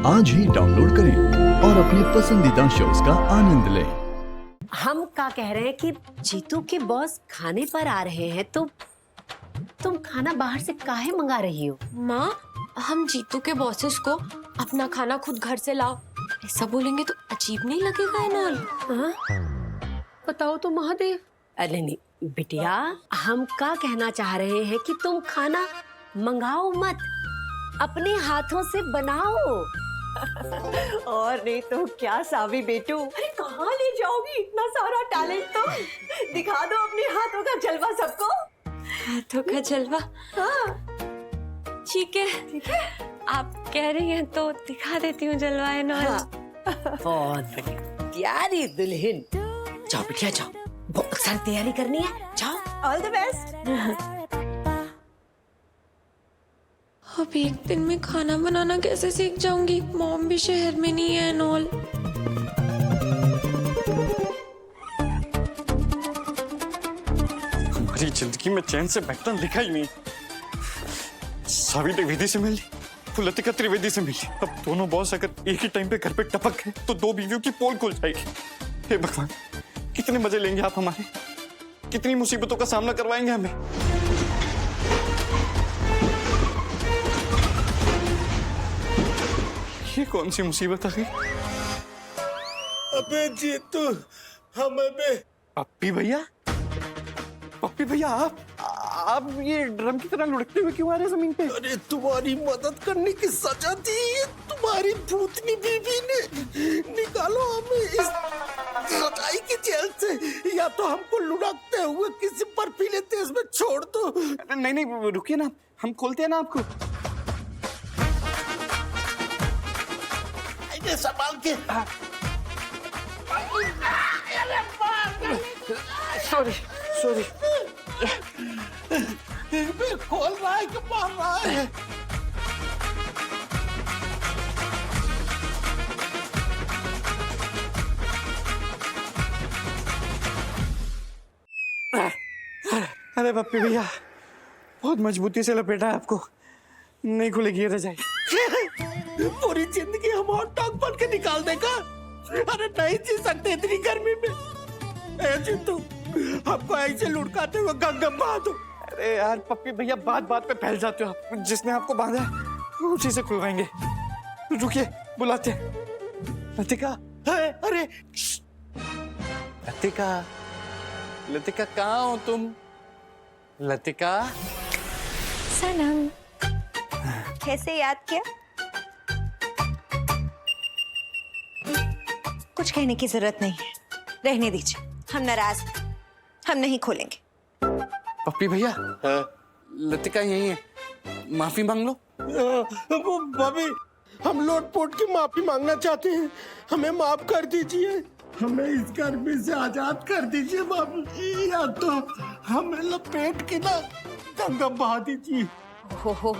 आज ही डाउनलोड करें और अपने पसंदीदा शोज का आनंद लें। हम क्या कह रहे हैं कि जीतू के बॉस खाने पर आ रहे हैं, तो तुम खाना बाहर से काहे मंगा रही हो? माँ, हम जीतू के बॉसेस को अपना खाना खुद घर से लाओ ऐसा बोलेंगे तो अजीब नहीं लगेगा इनाल? हाँ? बताओ तो महादेव। अरे नहीं बिटिया, हम क्या कहना चाह रहे हैं कि तुम खाना मंगाओ मत, अपने हाथों से बनाओ। और नहीं तो क्या सावी बेटू, अरे कहाँ ले जाओगी इतना सारा टैलेंट? तो दिखा दो अपने हाथों का जलवा सबको। हाथों का जलवा? हाँ ठीक है, आप कह रही हैं तो दिखा देती हूँ जलवा इनाल। हाँ। बहुत बढ़िया, प्यारी दुल्हन। जाओ बिटिया जाओ, बहुत सारी तैयारी करनी है, जाओ। All the best. अब एक दिन में खाना बनाना कैसे सीख जाऊंगी? मॉम भी शहर में नहीं है इनाल। हमारी जिंदगी में चैन से बैठना लिखा ही नहीं। सावी त्रिवेदी से मिली, लतिका त्रिवेदी से मिली। अब दोनों बॉस अगर एक ही टाइम पे घर पे टपक गए तो दो बीवियों की पोल खुल जाएगी। हे भगवान, कितने मजे लेंगे आप हमारे, कितनी मुसीबतों का सामना करवाएंगे हमें। ये कौन सी मुसीबत आ गई? अबे जीतू, हम अबे पप्पी भैया, पप्पी भैया आप ये ड्रम की तरह लुढ़कते हुए क्यों आ रहे हैं जमीन पे? अरे तुम्हारी मदद करने की सजा दी है तुम्हारी भूतनी बीवी ने। निकालो हमें इस सजाई की जेल से, या तो हमको लुढ़कते हुए किसी बर्फीले देश में छोड़ दो। नहीं रुकिए ना, हम खोलते हैं ना आपको। ये संभाल के। सॉरी खोल रहा है कि मार रहा है? अरे पप्पी भैया, बहुत मजबूती से लपेटा है आपको, नहीं खुलेगी ये रजाई। पूरी जिंदगी हम हॉट डॉग बन के निकाल देगा? अरे नहीं जी सकते इतनी गर्मी में। ए जीतू, हमको ऐसे लुढ़काते हुए गंगा बहा दो। अरे यार पप्पी भैया, बात बात पे फैल जाते हो आप। जिसने आपको बांधा है उसी से खुलवाएंगे। रुकिए, बुलाते हैं। लतिका, अरे लतिका, लतिका कहाँ हो तुम? लतिका। सनम, कैसे याद किया? कुछ कहने की जरूरत नहीं है, रहने दीजिए। हम नाराज हैं, हम नहीं खोलेंगे। पप्पी भैया, लतिका यही है, माफी मांग लो। वो भाभी, हम लोटपोट की माफी मांगना चाहते हैं, हमें माफ कर दीजिए। हमें इस गर्मी से आजाद कर दीजिए भाभी, या तो हमें लपेट के ना गंगा बहा दीजिए। हो,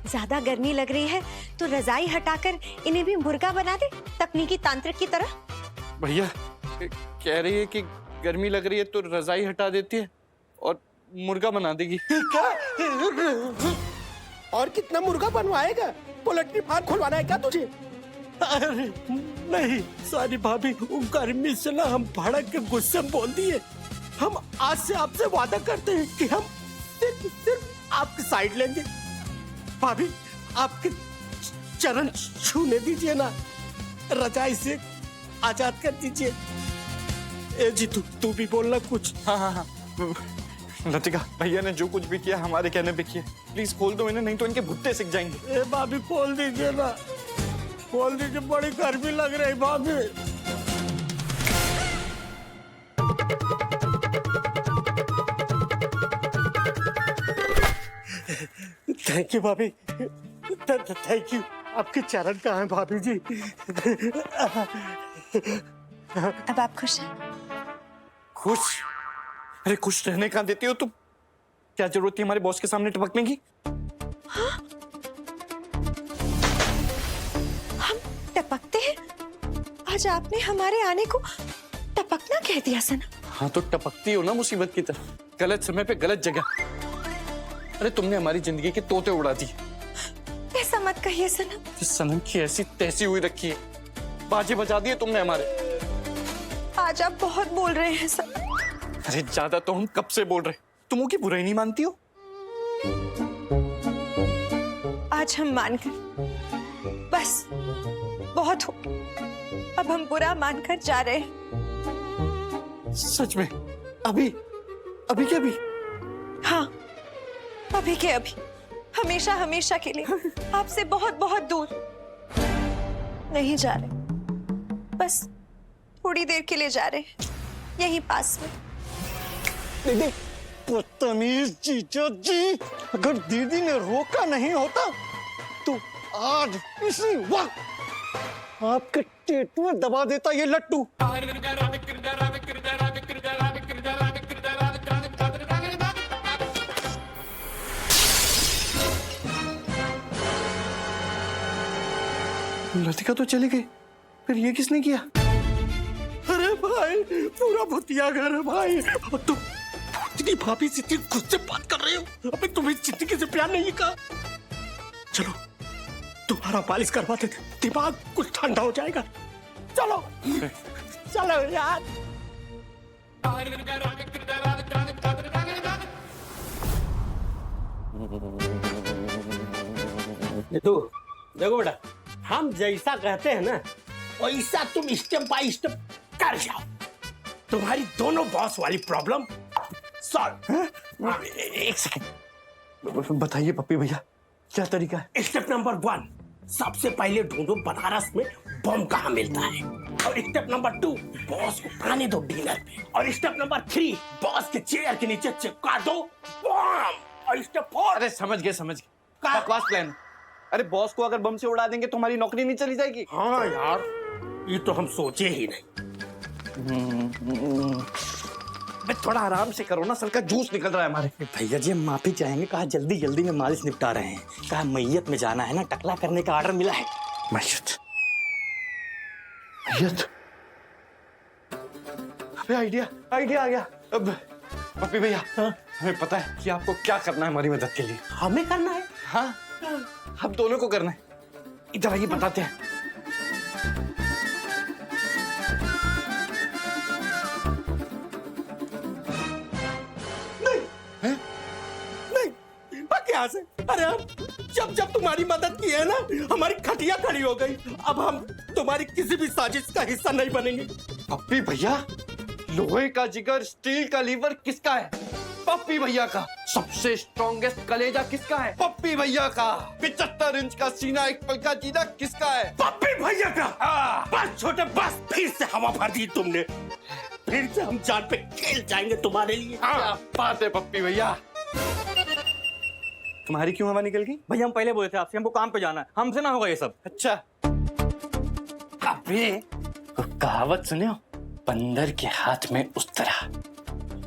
ज्यादा गर्मी लग रही है तो रजाई हटाकर इन्हें भी मुर्गा बना दे, तकनीकी तांत्रिक की तरह। भैया कह रही है कि गर्मी लग रही है तो रजाई हटा देती है और मुर्गा बना देगी। क्या? और कितना मुर्गा बनवाएगा? पोल्ट्री फार्म खुलवाना है क्या तुझे? अरे नहीं सॉरी भाभी, गर्मी से ना हम भड़क के गुस्से में बोल दिए। हम आज से आपसे वादा करते हैं कि हम सिर्फ आपकी साइड लेंगे। भाभी, आपके चरण छूने दीजिए ना, रजाई से आजाद कर दीजिए। ए जीतू, तू भी बोलना कुछ। हाँ। लतिका, भैया ने जो कुछ भी किया हमारे कहने पे किया। प्लीज खोल दो इन्हें, नहीं तो इनके भुट्टे सिक जाएंगे। ए भाभी खोल दीजिए ना, खोल दीजिए, बड़ी गर्मी लग रही भाभी। थैंक यू भाभी, थैंक यू। आपके चरण कहाँ हैं भाभी जी? अब आप खुश हैं? खुश? अरे खुश रहने कहाँ देती हो तुम? क्या जरूरत थी हमारे बॉस के सामने टपकने की? हम टपकते हैं? आज आपने हमारे आने को टपकना कह दिया सना। हाँ तो टपकती हो ना मुसीबत की तरफ, गलत समय पे गलत जगह। अरे तुमने हमारी जिंदगी के तोते उड़ा दी। ऐसा मत कहिए सनम। सनम की ऐसी तैसी हुई रखी है, बाजे बजा दिए तुमने हमारे। आज आप बहुत बोल रहे हैं सनम। अरे ज्यादा तो हम कब से बोल रहे, तुम की बुराई नहीं मानती हो? आज हम मान गए, बस बहुत हो। अब हम बुरा मानकर जा रहे हैं। सच में? अभी अभी के अभी? हाँ, अभी के अभी, हमेशा हमेशा के लिए आपसे बहुत बहुत दूर नहीं जा रहे, बस थोड़ी देर के लिए जा रहे हैं, यहीं पास में। बदतमीज जीजा जी, अगर दीदी ने रोका नहीं होता तो आज इसी वक्त आपके पेट में दबा देता ये लट्टू। लतिका तो चली गई, फिर ये किसने किया? अरे भाई, पूरा भूतिया घर है भाई। और तुम इतनी भाभी से इतनी खुद से बात कर रहे हो, अबे तुम्हें जिंदगी से प्यार नहीं का? चलो तुम्हारा मालिश करवा देते, दिमाग कुछ ठंडा हो जाएगा। चलो चलो यार। देखो देखो बेटा, हम जैसा कहते हैं ना वैसा तुम स्टेप बाय स्टेप कर जाओ, तुम्हारी दोनों बॉस वाली प्रॉब्लम सॉल्व। एक सेकंड बताइए पप्पी भैया, क्या तरीका है? स्टेप नंबर 1, सबसे पहले ढूंढो बनारस में बम कहाँ मिलता है। और स्टेप नंबर 2, बॉस को आने दो डिनर पे। और स्टेप नंबर 3, बॉस के चेयर के नीचे चिपका दो बम। और स्टेप 4, अरे समझ गए बकवास प्लान। अरे बॉस को अगर बम से उड़ा देंगे तो हमारी नौकरी नहीं चली जाएगी? हाँ यार, ये तो हम सोचे ही नहीं। थोड़ा आराम से करो ना, सर का जूस निकल रहा है हमारे। भैया जी हम माफी चाहेंगे, कहा जल्दी जल्दी में मालिश निपटा रहे हैं, कहा मैयत में जाना है ना, टकला करने का ऑर्डर मिला है। मैयत मैयत, अबे आइडिया आ गया। अब पप्पी भैया, हमें पता है कि आपको क्या करना है हमारी मदद के लिए। हमें करना है? हाँ, हम दोनों को करना है। इधर आइए बताते हैं। नहीं, भाग यहाँ से। अरे हम जब तुम्हारी मदद की है ना, हमारी खटिया खड़ी हो गई। अब हम तुम्हारी किसी भी साजिश का हिस्सा नहीं बनेंगे। पप्पी भैया, लोहे का जिगर स्टील का लीवर किसका है? पप्पी भैया का। सबसे स्ट्रॉन्गेस्ट कलेजा किसका है? पप्पी भैया का। 75 इंच का सीना, एक पल का जीना किसका है? पप्पी भैया का। बस छोटे, बस फिर से हवा भर दी तुमने। फिर से हम जान पे खेल जाएंगे तुम्हारे लिए। क्या बात है पप्पी भैया। तुम्हारी क्यों हवा निकल गई? भैया हम पहले बोले थे आपसे, हमको काम पे जाना है, हमसे ना होगा ये सब। अच्छा, अबे तो कहावत सुने हो, बंदर के हाथ में उस्तरा,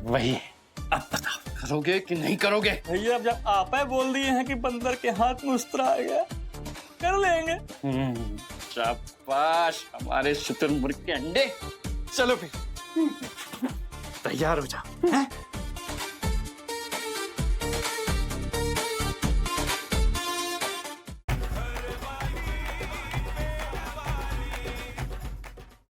वही। अब बताओ करोगे कि नहीं करोगे? भैया अब जब आप बोल दिए हैं कि बंदर के हाथ में उस्तरा आ गया, कर लेंगे। शाबाश हमारे शुतुरमुर्ग के अंडे। चलो फिर तैयार हो जाओ।